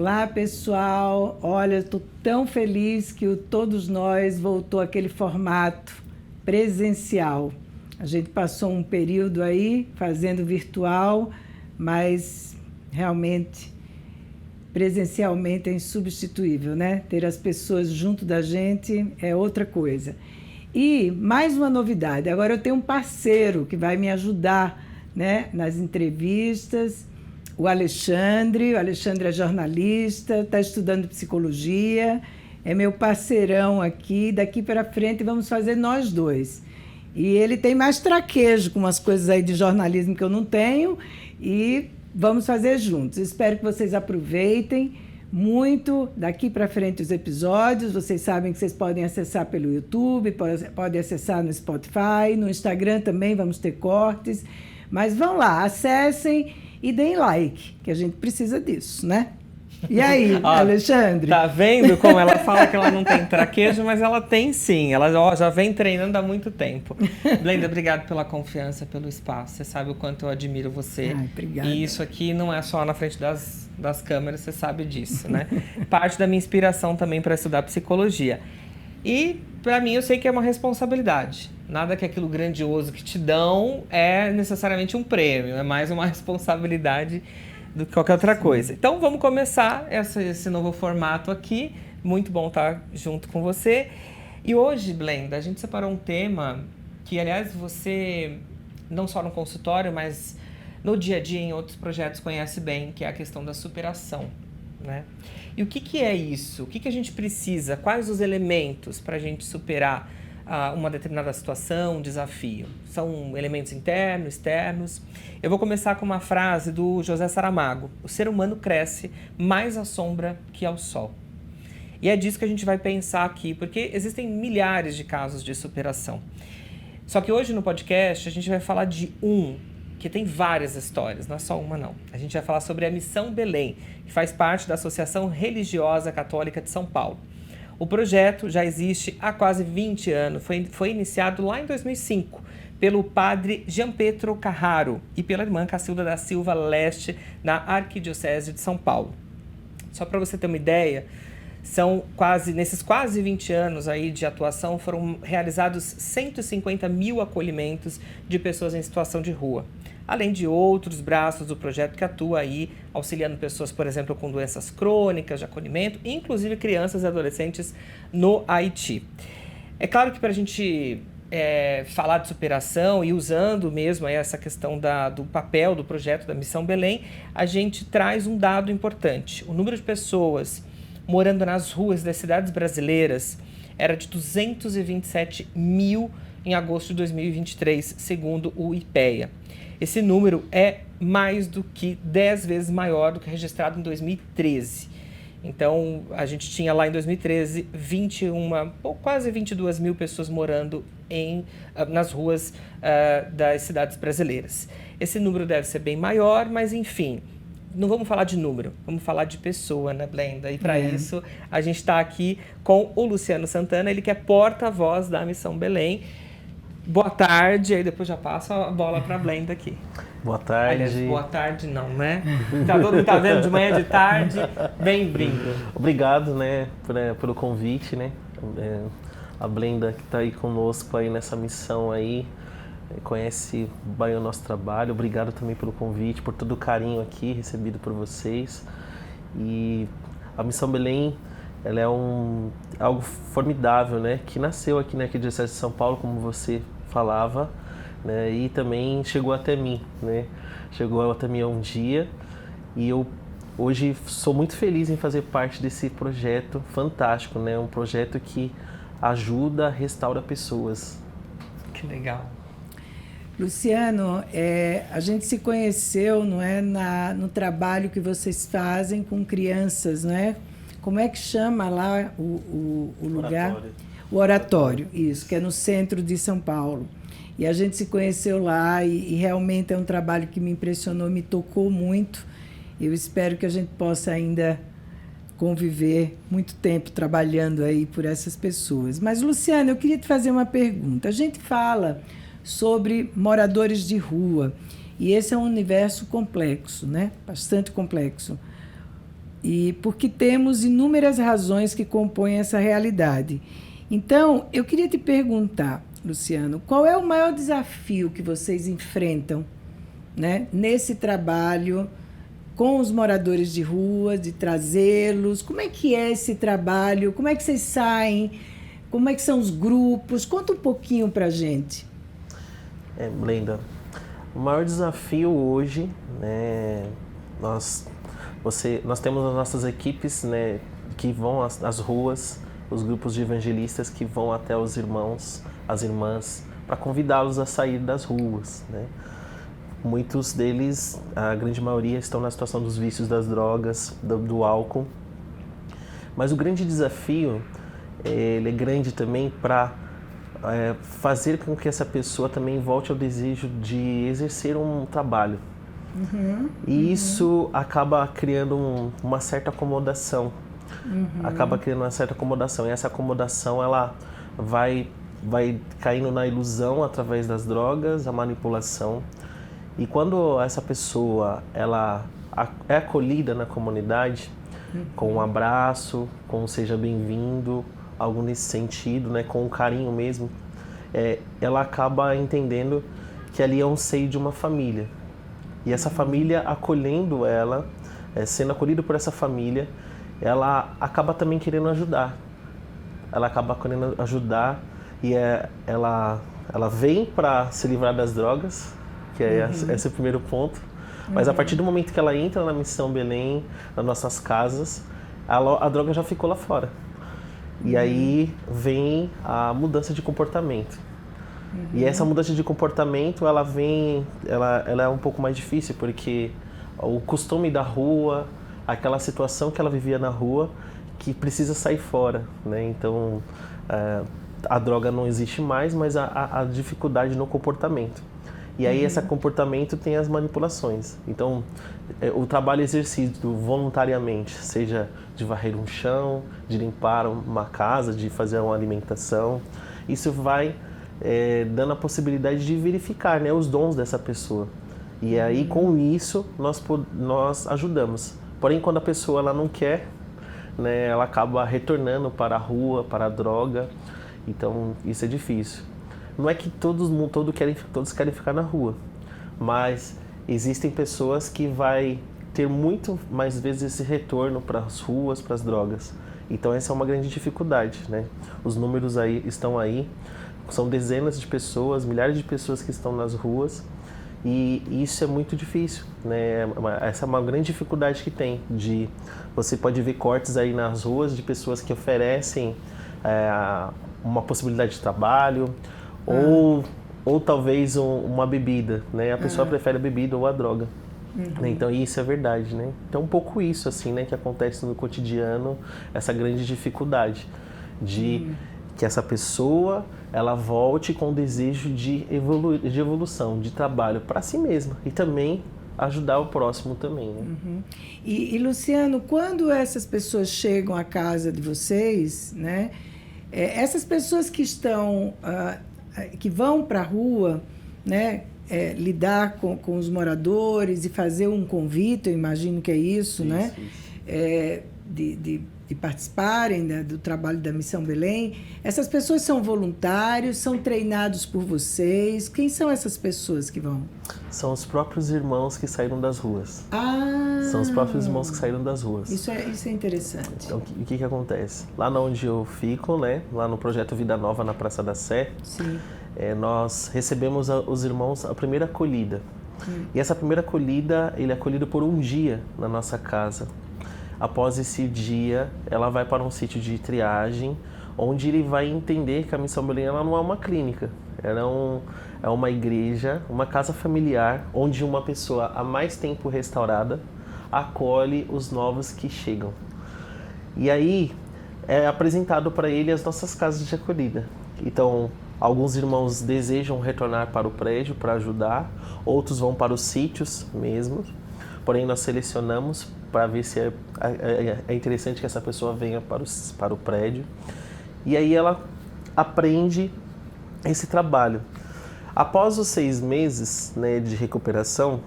Olá, pessoal. Olha, estou tão feliz que o Todos Nós voltou àquele formato presencial. A gente passou um período aí fazendo virtual, mas realmente presencialmente é insubstituível, né? Ter as pessoas junto da gente é outra coisa. E mais uma novidade, agora eu tenho um parceiro que vai me ajudar, né, nas entrevistas, o Alexandre é jornalista, está estudando psicologia, é meu parceirão aqui, daqui para frente vamos fazer nós dois. E ele tem mais traquejo com umas coisas aí de jornalismo que eu não tenho e vamos fazer juntos. Espero que vocês aproveitem muito daqui para frente os episódios. Vocês sabem que vocês podem acessar pelo YouTube, podem acessar no Spotify, no Instagram também vamos ter cortes. Mas vão lá, acessem e deem like, que a gente precisa disso, né? E aí, Alexandre? Tá vendo como ela fala que ela não tem traquejo, mas ela tem sim. Ela já vem treinando há muito tempo. Blenda, obrigado pela confiança, pelo espaço. Você sabe o quanto eu admiro você. Ai, obrigada. E isso aqui não é só na frente das câmeras, você sabe disso, né? Parte da minha inspiração também para estudar psicologia. E, para mim, eu sei que é uma responsabilidade. Nada que aquilo grandioso que te dão é necessariamente um prêmio. É mais uma responsabilidade do que qualquer outra coisa. Então, vamos começar esse novo formato aqui. Muito bom estar junto com você. E hoje, Blenda, a gente separou um tema que, aliás, você, não só no consultório, mas no dia a dia, em outros projetos, conhece bem, que é a questão da superação, né? E o que é isso? O que a gente precisa? Quais os elementos para a gente superar uma determinada situação, um desafio? São elementos internos, externos? Eu vou começar com uma frase do José Saramago. O ser humano cresce mais à sombra que ao sol. E é disso que a gente vai pensar aqui, porque existem milhares de casos de superação. Só que hoje no podcast a gente vai falar de que tem várias histórias, não é só uma não. A gente vai falar sobre a Missão Belém, que faz parte da Associação Religiosa Católica de São Paulo. O projeto já existe há quase 20 anos, foi iniciado lá em 2005 pelo padre Gianpietro Carraro e pela irmã Cacilda da Silva Leste, na Arquidiocese de São Paulo. Só para você ter uma ideia, nesses quase 20 anos aí de atuação, foram realizados 150 mil acolhimentos de pessoas em situação de rua. Além de outros braços do projeto que atua aí, auxiliando pessoas, por exemplo, com doenças crônicas de acolhimento, inclusive crianças e adolescentes no Haiti. É claro que para a gente falar de superação e usando mesmo aí essa questão do papel do projeto da Missão Belém, a gente traz um dado importante. O número de pessoas morando nas ruas das cidades brasileiras era de 227 mil em agosto de 2023, segundo o IPEA. Esse número é mais do que 10 vezes maior do que registrado em 2013. Então, a gente tinha lá em 2013 quase 22 mil pessoas morando nas ruas das cidades brasileiras. Esse número deve ser bem maior, mas enfim, não vamos falar de número, vamos falar de pessoa, né, Blenda? E para isso, a gente está aqui com o Luciano Santana, ele que é porta-voz da Missão Belém. Boa tarde, aí depois já passo a bola para a Blenda aqui. Boa tarde. Aliás, boa tarde não, né? Todo mundo tá vendo de manhã, de tarde. Bem-vindo. Obrigado, né, pelo convite, né? A Blenda que está aí conosco aí nessa missão aí, conhece bem o nosso trabalho. Obrigado também pelo convite, por todo o carinho aqui recebido por vocês. E a Missão Belém, ela é algo formidável, né? Que nasceu aqui na Arquidiocese de São Paulo, como você falava, né? E também chegou até mim, né? Chegou até mim um dia e eu hoje sou muito feliz em fazer parte desse projeto fantástico, né? Um projeto que ajuda, restaura pessoas. Que legal. Luciano, a gente se conheceu, não é, no trabalho que vocês fazem com crianças, não é? Como é que chama lá o lugar? Oratório. O Oratório, isso, que é no centro de São Paulo. E a gente se conheceu lá e realmente é um trabalho que me impressionou, me tocou muito. Eu espero que a gente possa ainda conviver muito tempo trabalhando aí por essas pessoas. Mas, Luciano, eu queria te fazer uma pergunta. A gente fala sobre moradores de rua e esse é um universo complexo, né? Bastante complexo. E porque temos inúmeras razões que compõem essa realidade. Então, eu queria te perguntar, Luciano, qual é o maior desafio que vocês enfrentam, né, nesse trabalho com os moradores de rua, de trazê-los? Como é que é esse trabalho? Como é que vocês saem? Como é que são os grupos? Conta um pouquinho para a gente. Brenda, o maior desafio hoje, né, nós temos as nossas equipes, né, que vão às ruas, os grupos de evangelistas que vão até os irmãos, as irmãs, para convidá-los a sair das ruas, né? Muitos deles, a grande maioria, estão na situação dos vícios das drogas, do álcool. Mas o grande desafio, ele é grande também para fazer com que essa pessoa também volte ao desejo de exercer um trabalho. E isso acaba criando uma certa acomodação. Acaba criando uma certa acomodação. E essa acomodação, ela vai caindo na ilusão através das drogas, a manipulação. E quando essa pessoa ela é acolhida na comunidade, com um abraço, com um seja bem-vindo, algo nesse sentido, né, com um carinho mesmo, ela acaba entendendo que ali é um seio de uma família. E essa família acolhendo ela, sendo acolhida por essa família, ela acaba também querendo ajudar. Ela acaba querendo ajudar e ela vem para se livrar das drogas, que é esse o primeiro ponto. Mas a partir do momento que ela entra na Missão Belém, nas nossas casas, a droga já ficou lá fora. E aí vem a mudança de comportamento. E essa mudança de comportamento, ela é um pouco mais difícil, porque o costume da rua, aquela situação que ela vivia na rua, que precisa sair fora, né? Então, a droga não existe mais, mas a dificuldade no comportamento. E aí esse comportamento tem as manipulações. Então, o trabalho exercido voluntariamente, seja de varrer um chão, de limpar uma casa, de fazer uma alimentação, isso vai dando a possibilidade de verificar, né, os dons dessa pessoa. E aí, com isso, nós ajudamos. Porém, quando a pessoa ela não quer, né, ela acaba retornando para a rua, para a droga. Então, isso é difícil. Não é que todos querem ficar na rua, mas existem pessoas que vai ter muito mais vezes esse retorno para as ruas, para as drogas. Então essa é uma grande dificuldade, né? Os números estão aí, são dezenas de pessoas, milhares de pessoas que estão nas ruas, e isso é muito difícil, né? Essa é uma grande dificuldade que tem. Você pode ver cortes aí nas ruas de pessoas que oferecem uma possibilidade de trabalho, ou talvez uma bebida, né? A pessoa prefere a bebida ou a droga. Então isso é verdade, né? Então um pouco isso assim, né, que acontece no cotidiano, essa grande dificuldade de que essa pessoa ela volte com o desejo de evolução, de trabalho para si mesma e também ajudar o próximo também, né? E Luciano, quando essas pessoas chegam à casa de vocês, né? Essas pessoas que estão que vão para a rua, né, lidar com os moradores e fazer um convite, eu imagino que é isso, né? De participarem, né, do trabalho da Missão Belém. Essas pessoas são voluntários, são treinados por vocês. Quem são essas pessoas que vão? São os próprios irmãos que saíram das ruas. São os próprios irmãos que saíram das ruas. Isso é interessante. Então, o que acontece? Lá onde eu fico, né, lá no Projeto Vida Nova, na Praça da Sé, Sim. Nós recebemos os irmãos a primeira acolhida. E essa primeira acolhida, ele é acolhido por um dia na nossa casa. Após esse dia, ela vai para um sítio de triagem, onde ele vai entender que a Missão Belém ela não é uma clínica. Ela é uma igreja, uma casa familiar, onde uma pessoa há mais tempo restaurada acolhe os novos que chegam. E aí é apresentado para ele as nossas casas de acolhida. Então, alguns irmãos desejam retornar para o prédio para ajudar, outros vão para os sítios mesmo. Porém, nós selecionamos para ver se é interessante que essa pessoa venha para o prédio. E aí ela aprende esse trabalho. Após os 6 meses, né, de recuperação,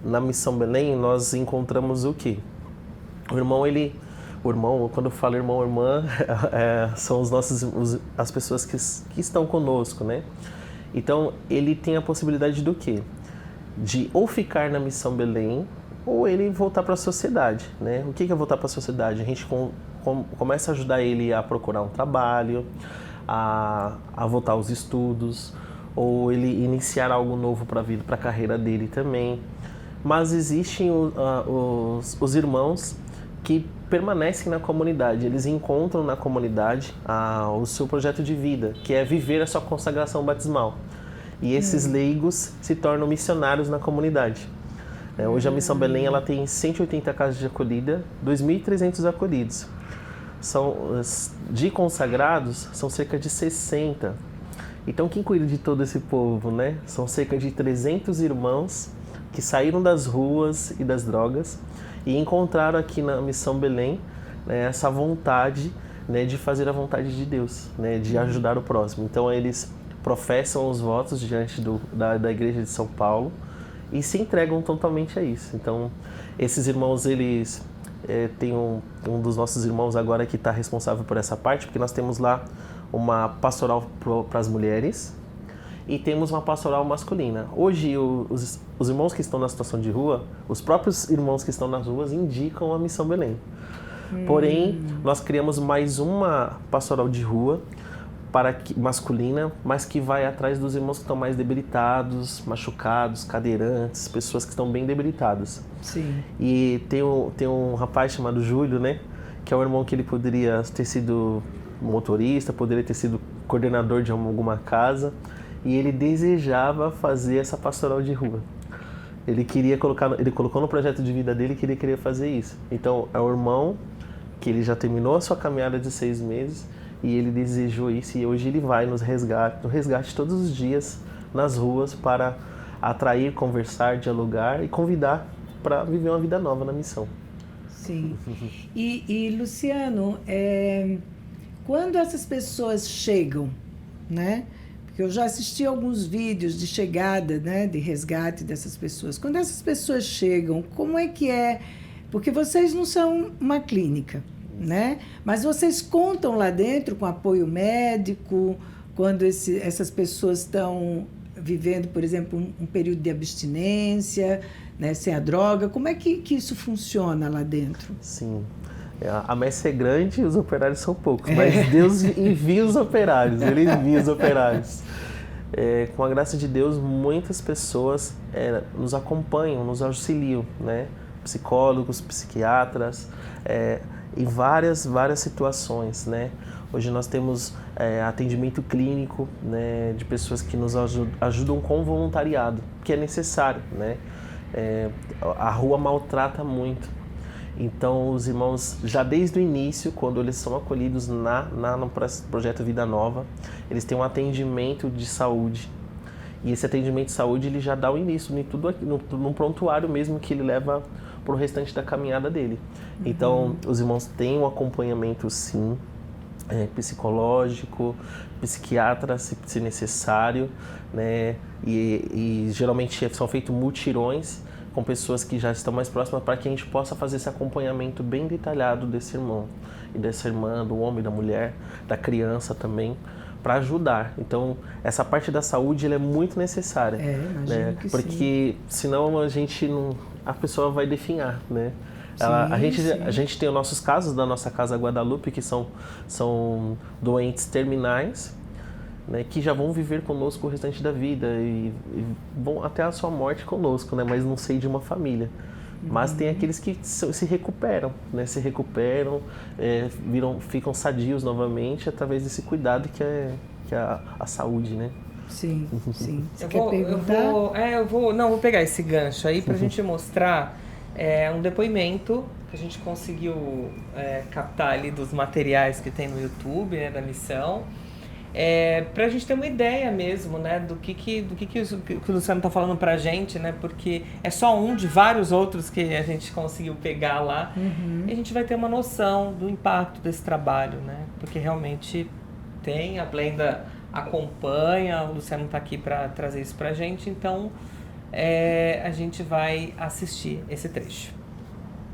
na Missão Belém, nós encontramos o quê? O irmão, quando eu falo irmão, irmã, são as pessoas que estão conosco, né? Então, ele tem a possibilidade do quê? De ou ficar na Missão Belém, ou ele voltar para a sociedade, né? O que é voltar para a sociedade? A gente começa a ajudar ele a procurar um trabalho, a voltar aos estudos, ou ele iniciar algo novo para a vida, para a carreira dele também. Mas existem os irmãos que permanecem na comunidade, eles encontram na comunidade o seu projeto de vida, que é viver a sua consagração batismal. E esses leigos se tornam missionários na comunidade. Hoje a Missão Belém ela tem 180 casas de acolhida, 2.300 acolhidos. De consagrados, são cerca de 60. Então quem cuida de todo esse povo, né? São cerca de 300 irmãos que saíram das ruas e das drogas e encontraram aqui na Missão Belém, né, essa vontade, né, de fazer a vontade de Deus, né, de ajudar o próximo. Então eles professam os votos diante da Igreja de São Paulo e se entregam totalmente a isso. Então esses irmãos, eles tem um dos nossos irmãos agora que está responsável por essa parte, porque nós temos lá uma pastoral para as mulheres e temos uma pastoral masculina. Hoje, os irmãos que estão na situação de rua, os próprios irmãos que estão nas ruas indicam a Missão Belém. Porém, nós criamos mais uma pastoral de rua masculina, mas que vai atrás dos irmãos que estão mais debilitados, machucados, cadeirantes, pessoas que estão bem debilitadas. Sim. E tem um rapaz chamado Júlio, né? Que é um irmão que ele poderia ter sido motorista, poderia ter sido coordenador de alguma casa, e ele desejava fazer essa pastoral de rua. Ele colocou no projeto de vida dele que ele queria fazer isso. Então, é um irmão que ele já terminou a sua caminhada de 6 meses e ele desejou isso, e hoje ele vai no resgate todos os dias nas ruas para atrair, conversar, dialogar e convidar para viver uma vida nova na missão. Sim. E Luciano, quando essas pessoas chegam, né? Porque eu já assisti alguns vídeos de chegada, né, de resgate dessas pessoas. Quando essas pessoas chegam, como é que é? Porque vocês não são uma clínica, né? Mas vocês contam lá dentro com apoio médico, quando essas pessoas estão vivendo, por exemplo, um período de abstinência, né, sem a droga. Como é que isso funciona lá dentro? Sim. A messe é grande e os operários são poucos, mas Deus envia os operários, Ele envia os operários. Com a graça de Deus, muitas pessoas nos acompanham, nos auxiliam, né? Psicólogos, psiquiatras, em várias situações, né? Hoje nós temos atendimento clínico, né, de pessoas que nos ajudam com voluntariado, que é necessário, né? A rua maltrata muito. Então, os irmãos, já desde o início, quando eles são acolhidos no projeto Vida Nova, eles têm um atendimento de saúde. E esse atendimento de saúde, ele já dá o início em tudo aqui, num prontuário mesmo que ele leva para o restante da caminhada dele. Então, os irmãos têm um acompanhamento, sim, psicológico, psiquiatra, se necessário, né? E geralmente são feitos mutirões com pessoas que já estão mais próximas, para que a gente possa fazer esse acompanhamento bem detalhado desse irmão e dessa irmã, do homem, da mulher, da criança também, para ajudar. Então, essa parte da saúde ela é muito necessária, imagino que porque senão a pessoa vai definhar, né? A gente tem os nossos casos da nossa Casa Guadalupe, que são doentes terminais, né, que já vão viver conosco o restante da vida e vão até a sua morte conosco, né, mas não sei de uma família. Mas tem aqueles que se recuperam, né, ficam sadios novamente através desse cuidado que é a saúde, né? Sim, sim. Você quer perguntar? Vou pegar esse gancho aí para a gente mostrar um depoimento que a gente conseguiu captar ali dos materiais que tem no YouTube, né, da missão. Para a gente ter uma ideia mesmo, né, do que o Luciano está falando para a gente, né, porque é só um de vários outros que a gente conseguiu pegar lá, e a gente vai ter uma noção do impacto desse trabalho, né, porque realmente a Blenda acompanha, o Luciano está aqui para trazer isso para a gente, então a gente vai assistir esse trecho.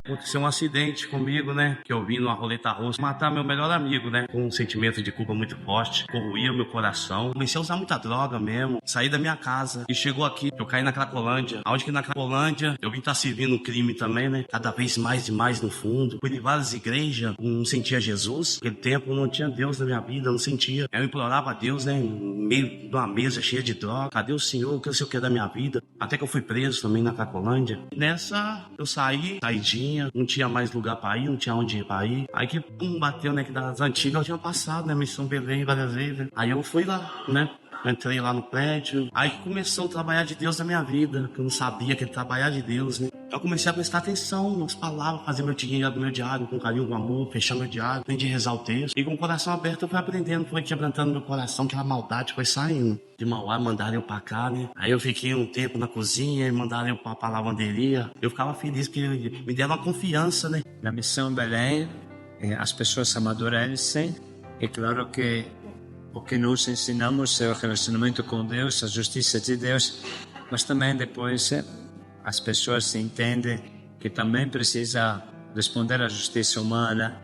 Aconteceu um acidente comigo, né? Que eu vim numa roleta russa matar meu melhor amigo, né? Com um sentimento de culpa muito forte, corroía meu coração. Comecei a usar muita droga mesmo. Saí da minha casa e chegou aqui. Eu caí na Cracolândia. Onde que na Cracolândia eu vim estar servindo o crime também, né? Cada vez mais e mais no fundo. Fui em várias igrejas, não sentia Jesus. Naquele tempo não tinha Deus na minha vida, não sentia. Eu implorava a Deus, né? No meio de uma mesa cheia de droga. Cadê o Senhor? O que o Senhor quer da minha vida? Até que eu fui preso também na Cracolândia. Nessa, eu saidinha, não tinha mais lugar pra ir, não tinha onde ir pra ir. Aí que bateu, né, que das antigas eu tinha passado, né, Missão Belém várias vezes, né? Aí eu fui lá, né, entrei lá no prédio. Aí começou o trabalhar de Deus na minha vida, que eu não sabia que ele trabalhar de Deus, né. Eu comecei a prestar atenção nas palavras, fazer meu diário com carinho, com amor, fechar meu diário, aprendi a rezar o texto. E com o coração aberto eu fui aprendendo, foi quebrantando meu coração, aquela maldade foi saindo. De Mauá mandaram eu pra cá, né? Aí eu fiquei um tempo na cozinha e mandaram eu pra lavanderia. Eu ficava feliz porque me deram uma confiança, né? Na Missão Belém, as pessoas amadurecem. É claro que o que nós ensinamos é o relacionamento com Deus, a justiça de Deus, mas também depois as pessoas entendem que também precisa responder à justiça humana.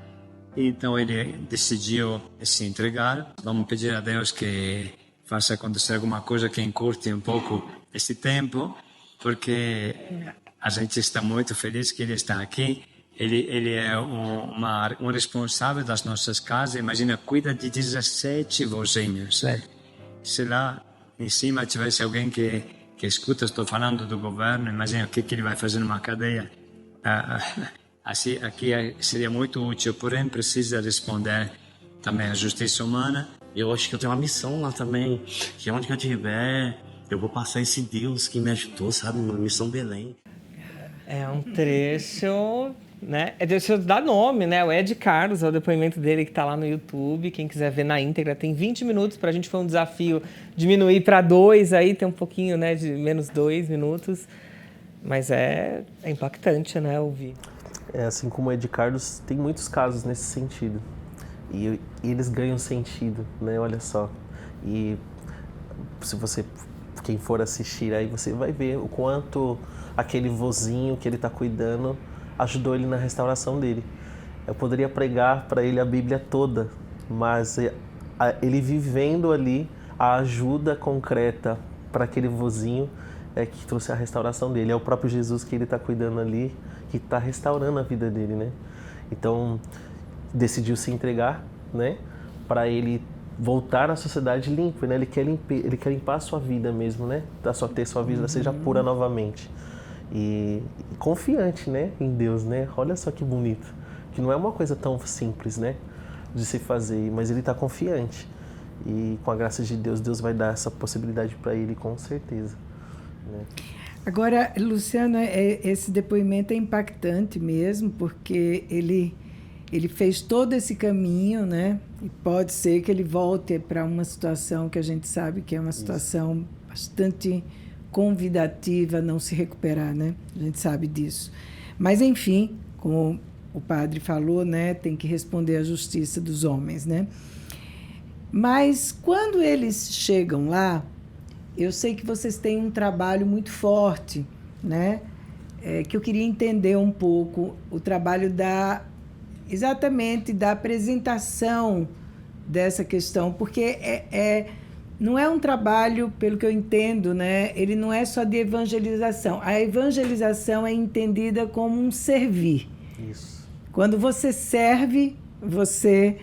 Então ele decidiu se entregar. Vamos pedir a Deus que faça acontecer alguma coisa que encurte um pouco esse tempo, porque a gente está muito feliz que ele está aqui. Ele é um responsável das nossas casas. Imagina, cuida de 17 vozinhos. Se lá em cima tivesse alguém que escuta, estou falando do governo, imagina o que ele vai fazer numa cadeia. Assim, aqui seria muito útil, porém precisa responder também à justiça humana. Eu acho que eu tenho uma missão lá também, que onde que eu estiver, eu vou passar esse Deus que me ajudou, sabe, uma missão Belém. É um trecho, né? Deixa eu dar nome, né? O Ed Carlos, é o depoimento dele que tá lá no YouTube. Quem quiser ver na íntegra, tem 20 minutos. Pra gente foi um desafio diminuir para 2, aí tem um pouquinho, né, de menos 2 minutos. Mas é impactante, né, ouvir. Assim como o Ed Carlos, tem muitos casos nesse sentido. E eles ganham sentido, né? Olha só. E se você, quem for assistir aí, você vai ver o quanto aquele vozinho que ele está cuidando ajudou ele na restauração dele. Eu poderia pregar para ele a Bíblia toda, mas ele vivendo ali a ajuda concreta para aquele vozinho que trouxe a restauração dele. É o próprio Jesus que ele está cuidando ali, que está restaurando a vida dele, né? Então, decidiu se entregar, né? Para ele voltar à sociedade limpo, né? Ele quer limpar a sua vida mesmo, né? Ter sua vida seja pura novamente. E confiante, né? Em Deus, né? Olha só que bonito. Que não é uma coisa tão simples, né? De se fazer, mas ele está confiante. E com a graça de Deus, Deus vai dar essa possibilidade para ele, com certeza, né? Agora, Luciana, esse depoimento é impactante mesmo, porque ele fez todo esse caminho, né? E pode ser que ele volte para uma situação que a gente sabe que é uma situação bastante convidativa a não se recuperar, né? A gente sabe disso. Mas, enfim, como o padre falou, né? Tem que responder à justiça dos homens, né? Mas, quando eles chegam lá, eu sei que vocês têm um trabalho muito forte, né? Que eu queria entender um pouco o trabalho exatamente da apresentação dessa questão, porque não é um trabalho, pelo que eu entendo, né? Ele não é só de evangelização. A evangelização é entendida como um servir. Isso. Quando você serve, você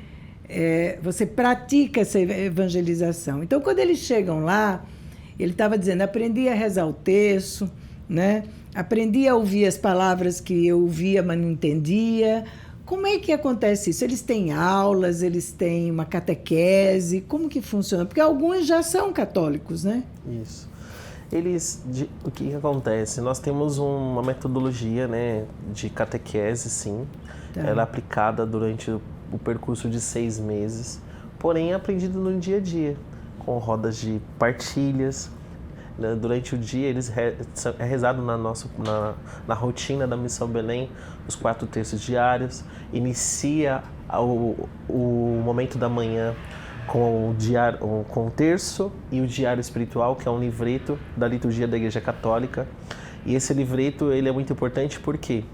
pratica essa evangelização. Então, quando eles chegam lá, ele estava dizendo, aprendi a rezar o terço, né? Aprendi a ouvir as palavras que eu ouvia, mas não entendia. Como é que acontece isso? Eles têm aulas, eles têm uma catequese, como que funciona? Porque alguns já são católicos, né? Isso. O que acontece? Nós temos uma metodologia, né, de catequese, sim. Tá. Ela é aplicada durante o percurso de 6 meses, porém é aprendida no dia a dia, com rodas de partilhas. Durante o dia, é rezado na rotina da Missão Belém, os 4 terços diários. Inicia o momento da manhã com o terço e o diário espiritual, que é um livreto da liturgia da Igreja Católica. E esse livreto ele é muito importante porque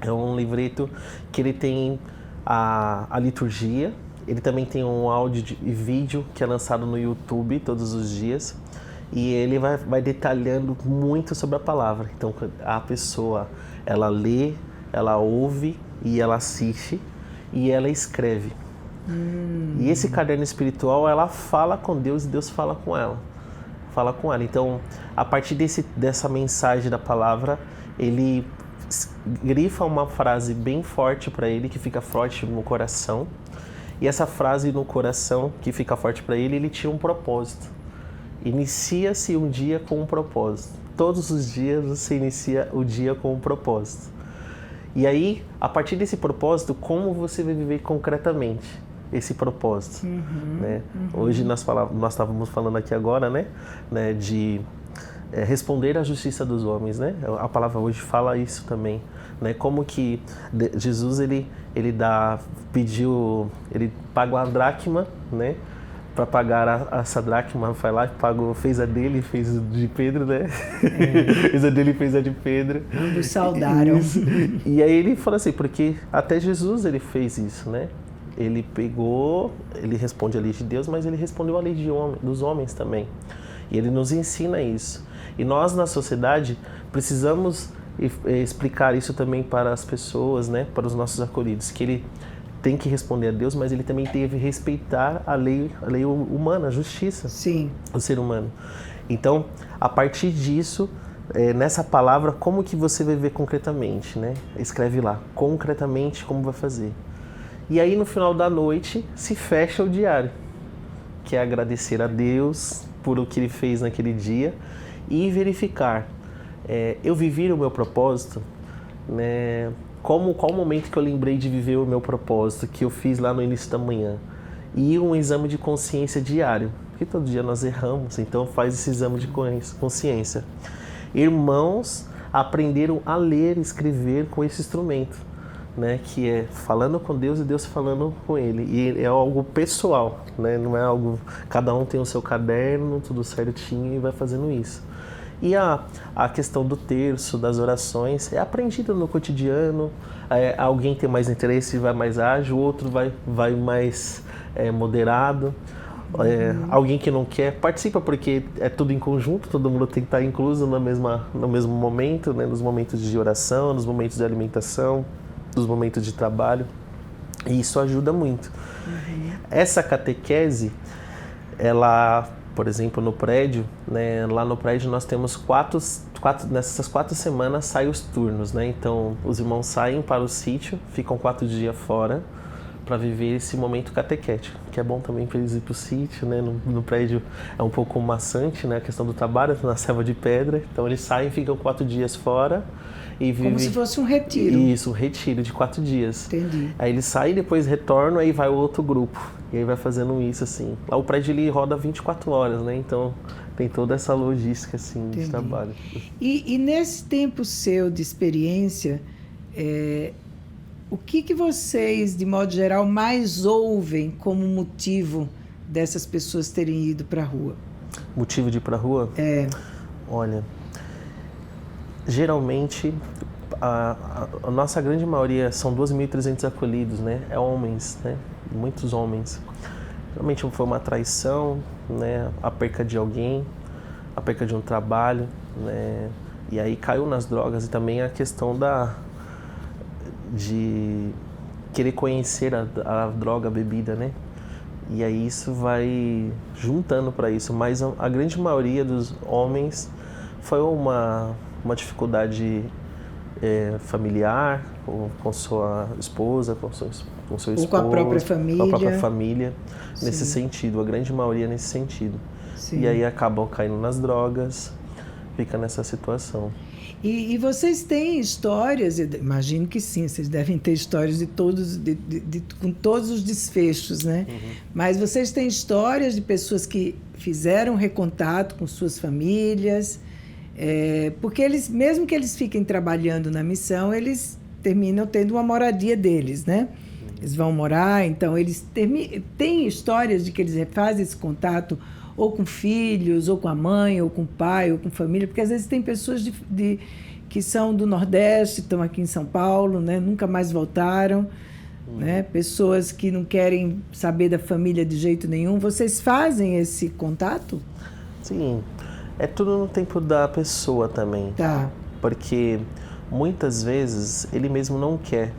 É um livreto que ele tem a liturgia, ele também tem um áudio e vídeo que é lançado no YouTube todos os dias, e ele vai detalhando muito sobre a palavra. Então a pessoa, ela lê, ela ouve e ela assiste e ela escreve. E esse caderno espiritual, ela fala com Deus e Deus fala com ela. Então, a partir dessa mensagem da palavra, ele grifa uma frase bem forte para ele, que fica forte no coração. E essa frase no coração, que fica forte para ele, ele tinha um propósito. Inicia-se um dia com um propósito. Todos os dias você inicia o dia com um propósito. E aí, a partir desse propósito, como você vai viver concretamente esse propósito? Né? Hoje nós estávamos falando aqui agora, né, de responder à justiça dos homens, né? A palavra hoje fala isso também, né? Como que Jesus ele paga uma dracma, né? Para pagar essa dracma, vai lá e fez a dele, fez de Pedro, né? Fez a dele, fez a de Pedro. Ambos saudaram. E aí ele fala assim, porque até Jesus ele fez isso, né? Ele responde a lei de Deus, mas ele respondeu a lei dos homens também. E ele nos ensina isso. E nós, na sociedade, precisamos explicar isso também para as pessoas, né? Para os nossos acolhidos, que ele tem que responder a Deus, mas ele também tem que respeitar a lei humana, a justiça. Sim. Do ser humano. Então, a partir disso, nessa palavra, como que você vai ver concretamente, né? Escreve lá, concretamente, como vai fazer. E aí, no final da noite, se fecha o diário, que é agradecer a Deus por o que ele fez naquele dia e verificar, eu vivi o meu propósito, né? Qual o momento que eu lembrei de viver o meu propósito, que eu fiz lá no início da manhã? E um exame de consciência diário, porque todo dia nós erramos, então faz esse exame de consciência. Irmãos aprenderam a ler e escrever com esse instrumento, né? Que é falando com Deus e Deus falando com ele. E é algo pessoal, né? Não é algo... Cada um tem o seu caderno, tudo certinho e vai fazendo isso. E a questão do terço, das orações, é aprendida no cotidiano. Alguém tem mais interesse e vai mais ágil, o outro vai mais moderado. Alguém que não quer, participa porque é tudo em conjunto, todo mundo tem que estar incluso no mesmo momento, né? Nos momentos de oração, nos momentos de alimentação, nos momentos de trabalho. E isso ajuda muito. Essa catequese, ela... Por exemplo, no prédio, né, lá no prédio nós temos nessas 4 semanas saem os turnos, né? Então, os irmãos saem para o sítio, ficam 4 dias fora para viver esse momento catequético, que é bom também para eles ir para o sítio, né? No prédio é um pouco maçante, né? A questão do trabalho, na selva de pedra. Então, eles saem, ficam 4 dias fora e vivem... Como se fosse um retiro. Isso, um retiro de 4 dias. Entendi. Aí eles saem, depois retornam, aí vai o outro grupo. E aí vai fazendo isso, assim. Lá o prédio ele roda 24 horas, né? Então tem toda essa logística, assim, de trabalho. E nesse tempo seu de experiência, o que vocês, de modo geral, mais ouvem como motivo dessas pessoas terem ido para a rua? Motivo de ir para a rua? Olha, geralmente, a nossa grande maioria são 2.300 acolhidos, né? É homens, né? Muitos homens. Geralmente foi uma traição, né? A perca de alguém, a perca de um trabalho, né? E aí caiu nas drogas. E também a questão de querer conhecer a droga, a bebida, né? E aí isso vai juntando para isso. Mas a grande maioria dos homens foi uma dificuldade familiar, ou com sua esposa, com seu esposo, ou com a própria família. Com a própria família, Sim. Nesse sentido, a grande maioria nesse sentido. Sim. E aí acabam caindo nas drogas, fica nessa situação. E vocês têm histórias, eu imagino que sim, vocês devem ter histórias com todos os desfechos, né? Mas vocês têm histórias de pessoas que fizeram recontato com suas famílias, porque eles, mesmo que eles fiquem trabalhando na missão, eles terminam tendo uma moradia deles, né? Eles vão morar, então eles têm histórias de que eles fazem esse contato ou com filhos, ou com a mãe, ou com o pai, ou com família, porque às vezes tem pessoas que são do Nordeste, estão aqui em São Paulo, né? Nunca mais voltaram, né? Pessoas que não querem saber da família de jeito nenhum. Vocês fazem esse contato? Sim, é tudo no tempo da pessoa também. Tá. Porque muitas vezes ele mesmo não quer,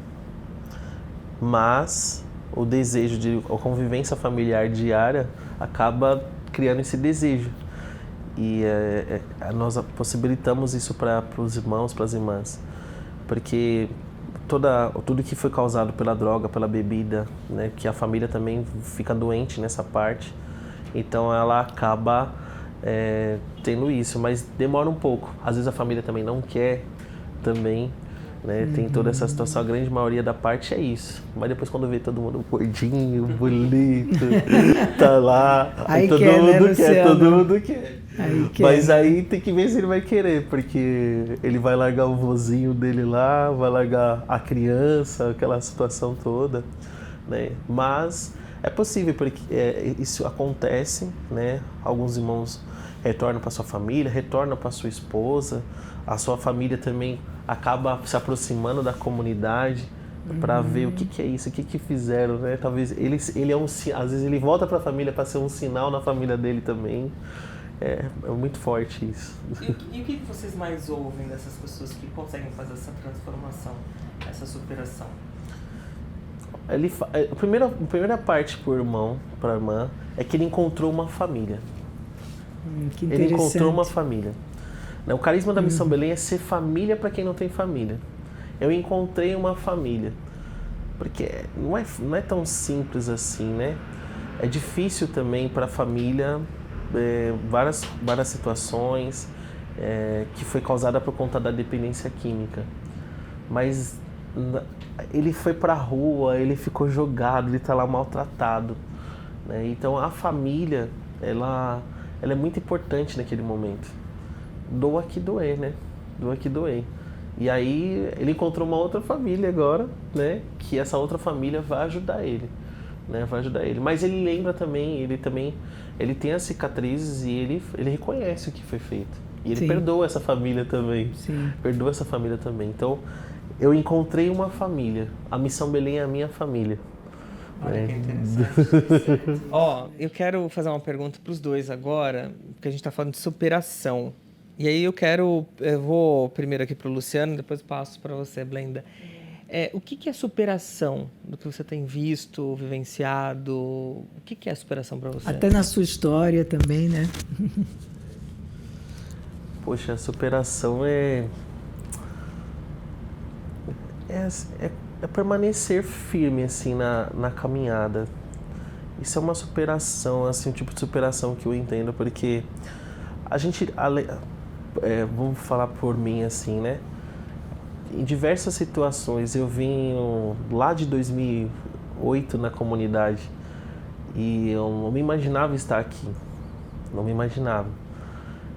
mas o desejo de a convivência familiar diária acaba criando esse desejo. E nós possibilitamos isso para os irmãos, para as irmãs, porque tudo que foi causado pela droga, pela bebida, né, que a família também fica doente nessa parte, então ela acaba tendo isso, mas demora um pouco. Às vezes a família também não quer, também, né, tem toda essa situação, a grande maioria da parte é isso. Mas depois quando vê todo mundo gordinho, bonito, tá lá, aí todo quer, mundo né, quer, Luciano? todo mundo quer. Aí quer. Mas aí tem que ver se ele vai querer, porque ele vai largar o vozinho dele lá, vai largar a criança, aquela situação toda, né? Mas é possível, porque isso acontece, né? Alguns irmãos retornam para sua família, retornam para sua esposa, a sua família também acaba se aproximando da comunidade para ver o que é isso, o que fizeram, né? Talvez ele é às vezes ele volta para a família para ser um sinal na família dele também. É muito forte isso. E o que vocês mais ouvem dessas pessoas que conseguem fazer essa transformação, essa superação? A primeira parte pro irmão, pra irmã, é que ele encontrou uma família. Que Ele interessante. encontrou uma família. O carisma da Missão Belém é ser família para quem não tem família. Eu encontrei uma família. Porque não é tão simples assim, né? É difícil também para a família, várias situações que foi causada por conta da dependência química. Mas ele foi para a rua, ele ficou jogado, ele está lá maltratado, né? Então a família, ela é muito importante naquele momento. Doa que doer, né? Doa que doer. E aí ele encontrou uma outra família agora, né? Que essa outra família vai ajudar ele, né? Vai ajudar ele. Mas ele lembra também, ele tem as cicatrizes e ele reconhece o que foi feito. E ele perdoa essa família também. Sim. Perdoa essa família também. Então, eu encontrei uma família. A Missão Belém é a minha família. Olha que interessante. Eu quero fazer uma pergunta para os dois agora, porque a gente está falando de superação. E aí eu vou primeiro aqui para o Luciano, depois passo para você, Blenda. O que é superação do que você tem visto, vivenciado? O que é superação para você? Até na sua história também, né? Poxa, a superação é permanecer firme assim na caminhada. Isso é uma superação, assim, um tipo de superação que eu entendo, porque a gente, vamos falar por mim assim, né? Em diversas situações, eu vim lá de 2008 na comunidade e eu não me imaginava estar aqui, não me imaginava.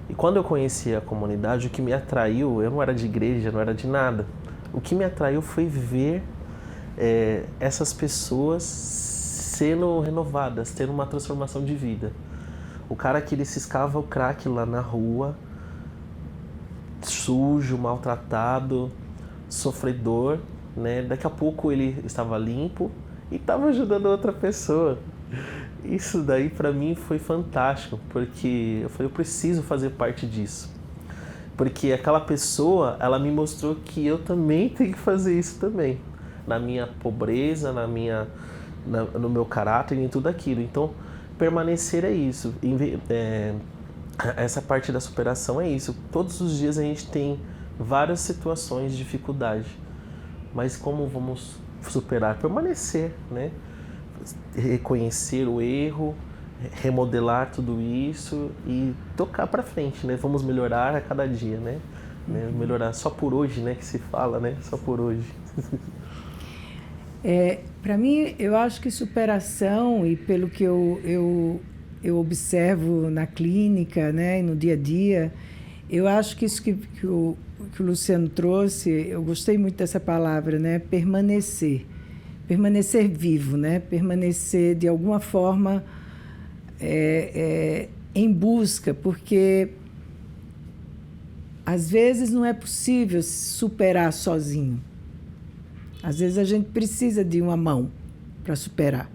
E quando eu conheci a comunidade, o que me atraiu, eu não era de igreja, não era de nada. O que me atraiu foi ver essas pessoas sendo renovadas, tendo uma transformação de vida. O cara que ele ciscava o crack lá na rua, sujo, maltratado, sofredor, né? Daqui a pouco ele estava limpo e estava ajudando outra pessoa. Isso daí para mim foi fantástico, porque eu falei, eu preciso fazer parte disso. Porque aquela pessoa, ela me mostrou que eu também tenho que fazer isso também. Na minha pobreza, no meu caráter, em tudo aquilo. Então, permanecer é isso. Essa parte da superação é isso. Todos os dias a gente tem várias situações de dificuldade. Mas como vamos superar? Permanecer, né? Reconhecer o erro, remodelar tudo isso e tocar para frente, né? Vamos melhorar a cada dia, né? Melhorar só por hoje, né? Que se fala, né? Só por hoje. Para mim, eu acho que superação, e pelo que eu observo na clínica, né, e no dia a dia, eu acho que isso que o Luciano trouxe, eu gostei muito dessa palavra, né? Permanecer vivo, né? Permanecer de alguma forma em busca, porque às vezes não é possível superar sozinho. Às vezes a gente precisa de uma mão para superar,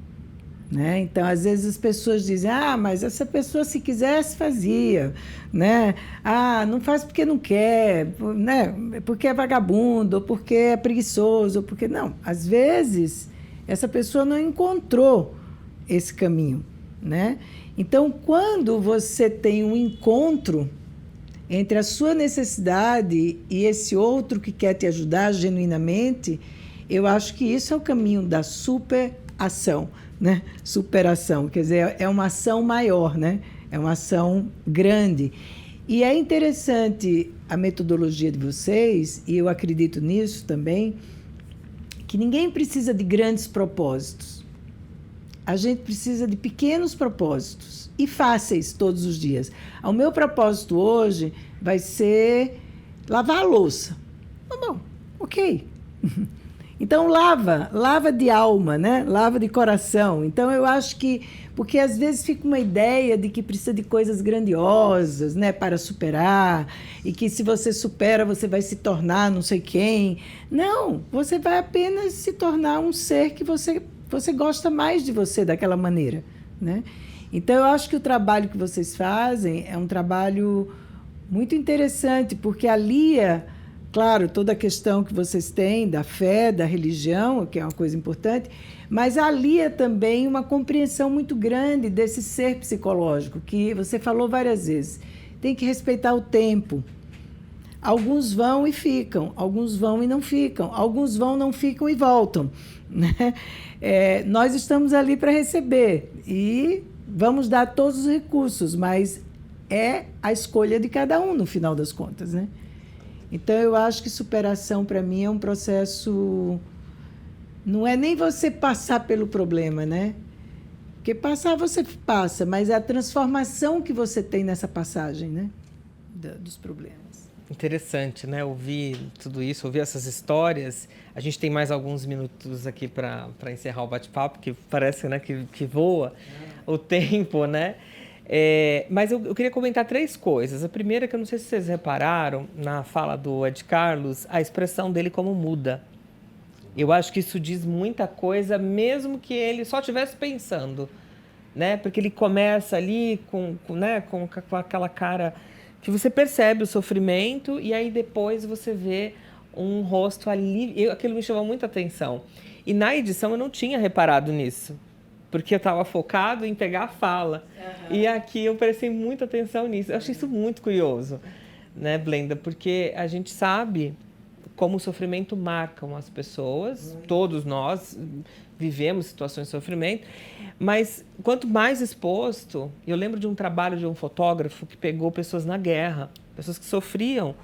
né? Então, às vezes as pessoas dizem, mas essa pessoa se quisesse fazia, né? Não faz porque não quer, né? Porque é vagabundo, ou porque é preguiçoso, ou porque... Não, às vezes essa pessoa não encontrou esse caminho, né? Então, quando você tem um encontro entre a sua necessidade e esse outro que quer te ajudar genuinamente, eu acho que isso é o caminho da superação, né? Superação, quer dizer, é uma ação maior, né? É uma ação grande. E é interessante a metodologia de vocês, e eu acredito nisso também, que ninguém precisa de grandes propósitos. A gente precisa de pequenos propósitos e fáceis todos os dias. O meu propósito hoje vai ser lavar a louça. Bom, ok. Então, lava de alma, né? Lava de coração. Então, eu acho que... Porque, às vezes, fica uma ideia de que precisa de coisas grandiosas, né? Para superar. E que, se você supera, você vai se tornar não sei quem. Não, você vai apenas se tornar um ser que você gosta mais de você daquela maneira, né? Então, eu acho que o trabalho que vocês fazem é um trabalho muito interessante, porque alia... Claro, toda a questão que vocês têm da fé, da religião, que é uma coisa importante, mas alia também uma compreensão muito grande desse ser psicológico, que você falou várias vezes. Tem que respeitar o tempo. Alguns vão e ficam, alguns vão e não ficam, alguns vão, não ficam e voltam, né? Nós estamos ali para receber e vamos dar todos os recursos, mas é a escolha de cada um, no final das contas, né? Então, eu acho que superação, para mim, é um processo... Não é nem você passar pelo problema, né? Porque passar você passa, mas é a transformação que você tem nessa passagem, né? Dos problemas. Interessante, né? Ouvir tudo isso, ouvir essas histórias. A gente tem mais alguns minutos aqui para encerrar o bate-papo, que parece, né, que voa o tempo, né? Mas eu queria comentar 3 coisas. A primeira é que eu não sei se vocês repararam na fala do Ed Carlos, a expressão dele como muda. Eu acho que isso diz muita coisa, mesmo que ele só estivesse pensando, né? Porque ele começa ali com aquela cara que você percebe o sofrimento e aí depois você vê um rosto ali. Aquilo me chamou muita atenção. E na edição eu não tinha reparado nisso, porque eu estava focado em pegar a fala. Uhum. E aqui eu prestei muita atenção nisso. Eu achei isso muito curioso, né, Blenda? Porque a gente sabe como o sofrimento marca as pessoas. Todos nós vivemos situações de sofrimento. Mas quanto mais exposto... Eu lembro de um trabalho de um fotógrafo que pegou pessoas na guerra, pessoas que sofriam,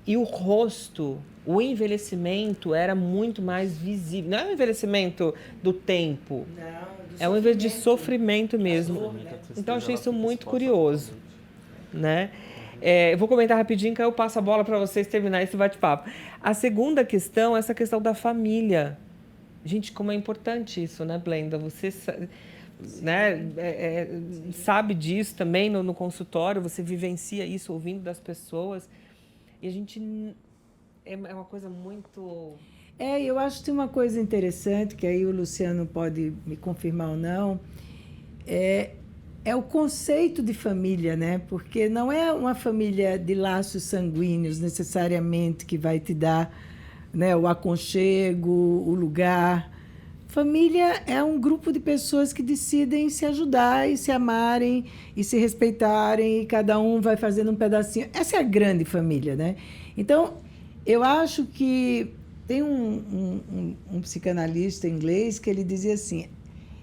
e o rosto, o envelhecimento era muito mais visível. Não é um envelhecimento do tempo. Não. É um nível de sofrimento mesmo. Então, eu achei isso muito curioso, né? Eu vou comentar rapidinho, que aí eu passo a bola para vocês terminar esse bate-papo. A segunda questão é essa questão da família. Gente, como é importante isso, né, Blenda? Você né, sabe disso também no consultório, você vivencia isso ouvindo das pessoas. E a gente... É uma coisa muito... Eu acho que tem uma coisa interessante, que aí o Luciano pode me confirmar ou não, é o conceito de família, né? Porque não é uma família de laços sanguíneos, necessariamente, que vai te dar, né, o aconchego, o lugar. Família é um grupo de pessoas que decidem se ajudar e se amarem e se respeitarem, e cada um vai fazendo um pedacinho. Essa é a grande família, né? Então, eu acho que... Tem um psicanalista inglês que ele dizia assim,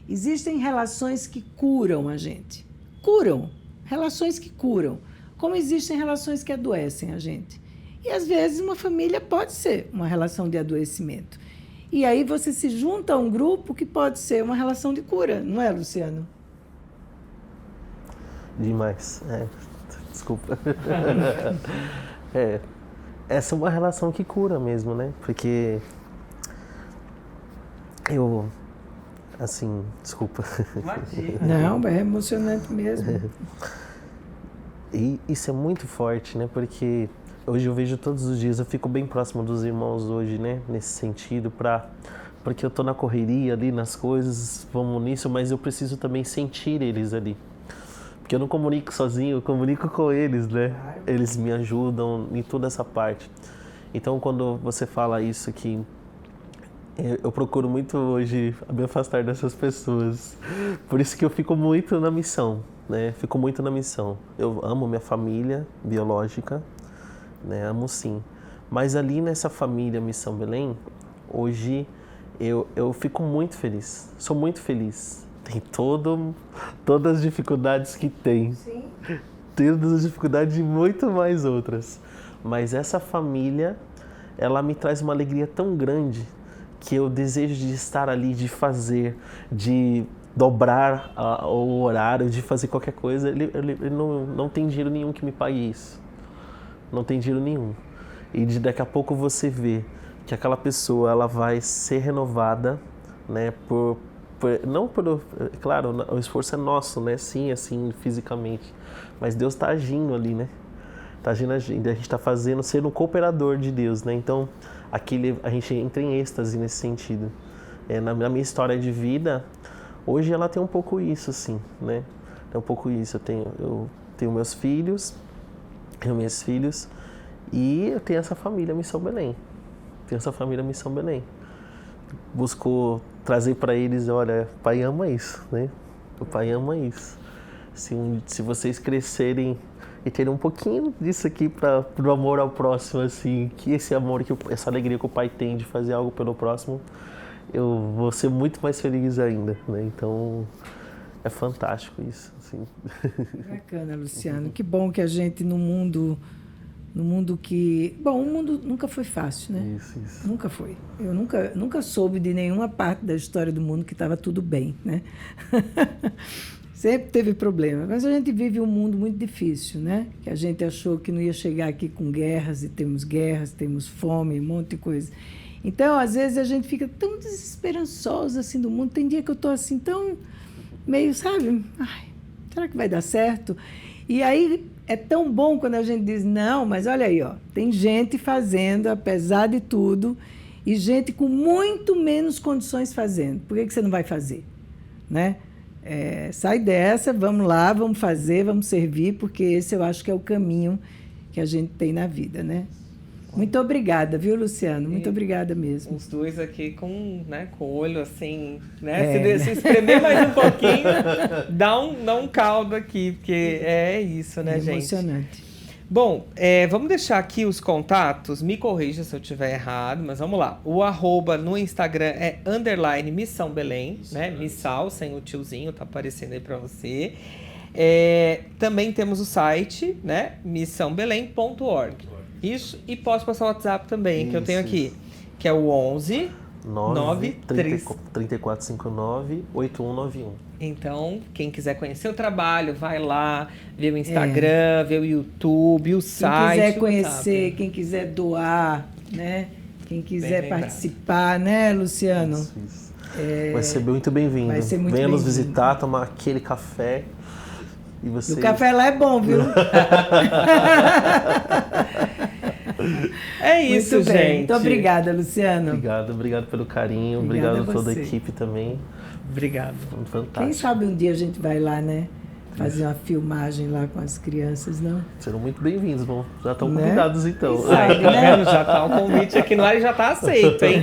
existem relações que curam a gente. Curam. Relações que curam. Como existem relações que adoecem a gente. E, às vezes, uma família pode ser uma relação de adoecimento. E aí você se junta a um grupo que pode ser uma relação de cura. Não é, Luciano? Demais. Desculpa. Essa é uma relação que cura mesmo, né? Porque eu, assim, desculpa. Não, é emocionante mesmo. E isso é muito forte, né? Porque hoje eu vejo todos os dias, eu fico bem próximo dos irmãos hoje, né? Nesse sentido, porque eu tô na correria ali, nas coisas, vamos nisso, mas eu preciso também sentir eles ali. Porque eu não comunico sozinho, eu comunico com eles, né? Eles me ajudam em toda essa parte. Então, quando você fala isso que eu procuro muito hoje me afastar dessas pessoas. Por isso que eu fico muito na missão, né? Fico muito na missão. Eu amo minha família biológica, né? Amo sim. Mas ali nessa família Missão Belém, hoje eu fico muito feliz. Sou muito feliz. Tem todas as dificuldades que tem. Sim. Todas as dificuldades e muito mais outras. Mas essa família, ela me traz uma alegria tão grande que eu desejo de estar ali, de fazer, de dobrar o horário, de fazer qualquer coisa. Ele não tem dinheiro nenhum que me pague isso. Não tem dinheiro nenhum. E daqui a pouco você vê que aquela pessoa ela vai ser renovada, né, claro, o esforço é nosso, né, sim, assim, fisicamente, mas Deus está agindo ali, né, a gente está fazendo, sendo um cooperador de Deus, né, então a gente entra em êxtase nesse sentido. Na minha história de vida, hoje ela tem um pouco isso, assim, né, tem um pouco isso, eu tenho meus filhos, e eu tenho essa família Missão Belém. Buscou trazer para eles, olha, o pai ama isso, né? O pai ama isso. Se vocês crescerem e terem um pouquinho disso aqui pro amor ao próximo, assim, que esse amor, essa alegria que o pai tem de fazer algo pelo próximo, eu vou ser muito mais feliz ainda, né? Então, é fantástico isso, assim. Bacana, Luciano. Que bom que a gente no mundo que... Bom, o mundo nunca foi fácil, né? Isso. Nunca foi. Eu nunca soube de nenhuma parte da história do mundo que estava tudo bem, né? Sempre teve problema. Mas a gente vive um mundo muito difícil, né? Que a gente achou que não ia chegar aqui com guerras, temos fome, um monte de coisa. Então, às vezes, a gente fica tão desesperançosa assim do mundo. Tem dia que eu estou assim tão meio, sabe? Ai, será que vai dar certo? E aí... É tão bom quando a gente diz, não, mas olha aí, ó, tem gente fazendo, apesar de tudo, e gente com muito menos condições fazendo. Por que você não vai fazer? Né? Sai dessa, vamos lá, vamos fazer, vamos servir, porque esse eu acho que é o caminho que a gente tem na vida, né? Muito obrigada, viu, Luciano? Muito obrigada mesmo. Os dois aqui com o olho assim, né? Se espremer mais um pouquinho, dá um caldo aqui, porque é isso, né, gente? Emocionante. Bom, vamos deixar aqui os contatos, me corrija se eu estiver errado, mas vamos lá. O @ no Instagram é _Missão Belém, né? Missal, sem o tiozinho, tá aparecendo aí pra você. Também temos o site, né? missãobelém.org. Isso, e posso passar o WhatsApp também, que eu tenho aqui, que é o 11 3459 8191. Então, quem quiser conhecer o trabalho, vai lá, vê o Instagram, vê o YouTube, o site. Quem quiser conhecer, quem quiser doar, né? Quem quiser participar, né, Luciano? Isso. Vai ser muito bem-vindo. Venha nos visitar, tomar aquele café. E o café lá é bom, viu? É isso, muito bem. gente. Muito obrigada, Luciano. Obrigado pelo carinho. Obrigado a toda a equipe também. Obrigado. Fantástico. Quem sabe um dia a gente vai lá, né? Fazer uma filmagem lá com as crianças, não? Serão muito bem-vindos, já estão convidados, então. Sabe, né? Já tá o convite aqui no ar e já tá aceito, hein?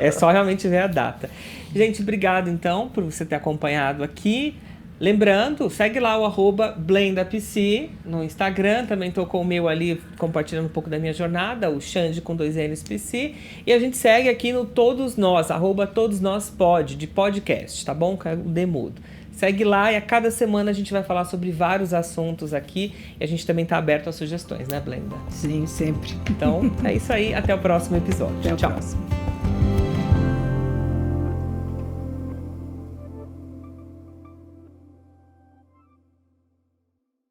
É só realmente ver a data. Gente, obrigado, então, por você ter acompanhado aqui. Lembrando, segue lá o @BlendAPC no Instagram, também tô com o meu ali, compartilhando um pouco da minha jornada, o Xande com 2 N's PC, e a gente segue aqui no Todos Nós, @TodosNósPod, de podcast, tá bom? Com o Demudo. Segue lá e a cada semana a gente vai falar sobre vários assuntos aqui, e a gente também tá aberto a sugestões, né, Blenda? Sim, sempre. Então, é isso aí, até o próximo episódio. Até o próximo.